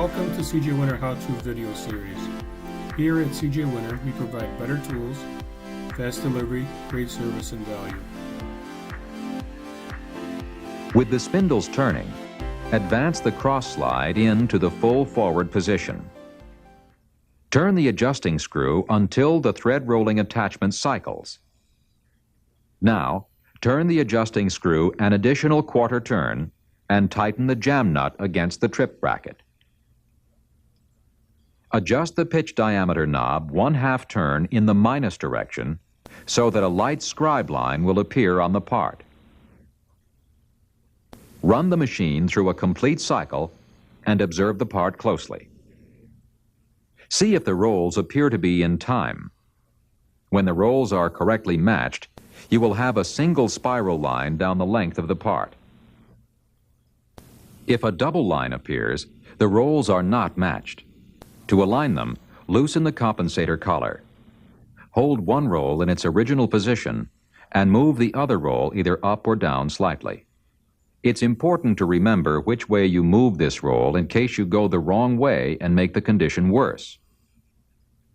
Welcome to CJWinter How-To video series. Here at CJWinter, we provide better tools, fast delivery, great service, and value. With the spindles turning, advance the cross slide into the full forward position. Turn the adjusting screw until the thread rolling attachment cycles. Now, turn the adjusting screw an additional quarter turn and tighten the jam nut against the trip bracket. Adjust the pitch diameter knob 1/2 turn in the minus direction so that a light scribe line will appear on the part. Run the machine through a complete cycle and observe the part closely. See if the rolls appear to be in time. When the rolls are correctly matched, you will have a single spiral line down the length of the part. If a double line appears, the rolls are not matched. To align them, loosen the compensator collar. Hold one roll in its original position and move the other roll either up or down slightly. It's important to remember which way you move this roll in case you go the wrong way and make the condition worse.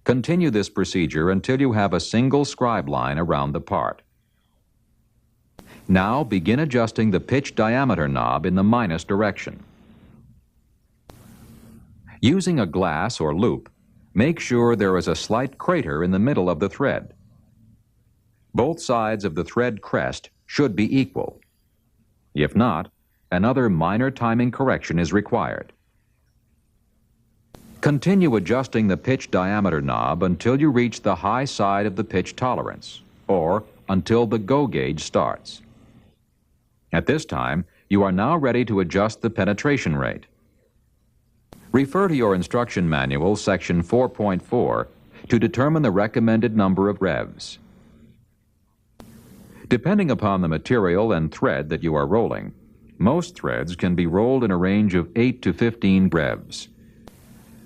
Continue this procedure until you have a single scribe line around the part. Now begin adjusting the pitch diameter knob in the minus direction. Using a glass or loop, make sure there is a slight crater in the middle of the thread. Both sides of the thread crest should be equal. If not, another minor timing correction is required. Continue adjusting the pitch diameter knob until you reach the high side of the pitch tolerance, or until the go gauge starts. At this time, you are now ready to adjust the penetration rate. Refer to your instruction manual, section 4.4, to determine the recommended number of revs. Depending upon the material and thread that you are rolling, most threads can be rolled in a range of 8 to 15 revs.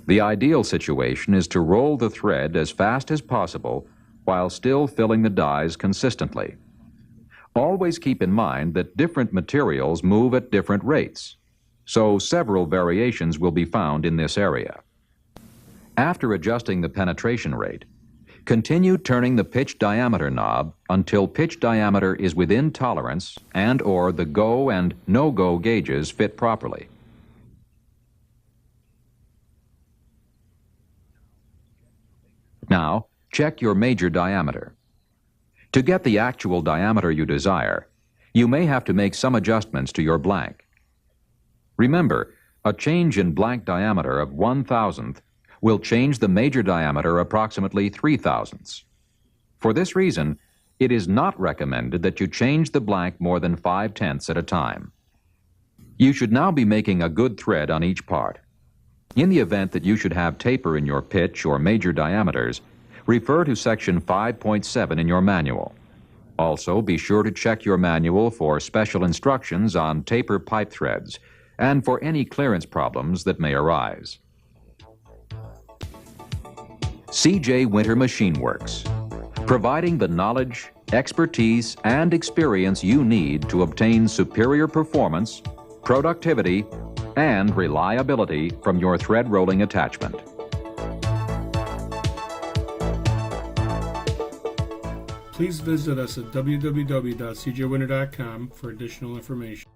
The ideal situation is to roll the thread as fast as possible while still filling the dies consistently. Always keep in mind that different materials move at different rates, so several variations will be found in this area. After adjusting the penetration rate, continue turning the pitch diameter knob until pitch diameter is within tolerance and/or the go and no-go gauges fit properly. Now, check your major diameter. To get the actual diameter you desire, you may have to make some adjustments to your blank. Remember, a change in blank diameter of 1/1000th will change the major diameter approximately 3/1000ths. For this reason, it is not recommended that you change the blank more than 5/10ths at a time. You should now be making a good thread on each part. In the event that you should have taper in your pitch or major diameters, refer to section 5.7 in your manual. Also, be sure to check your manual for special instructions on taper pipe threads and for any clearance problems that may arise. CJWinter Machine Works, providing the knowledge, expertise, and experience you need to obtain superior performance, productivity, and reliability from your thread rolling attachment. Please visit us at www.cjwinter.com for additional information.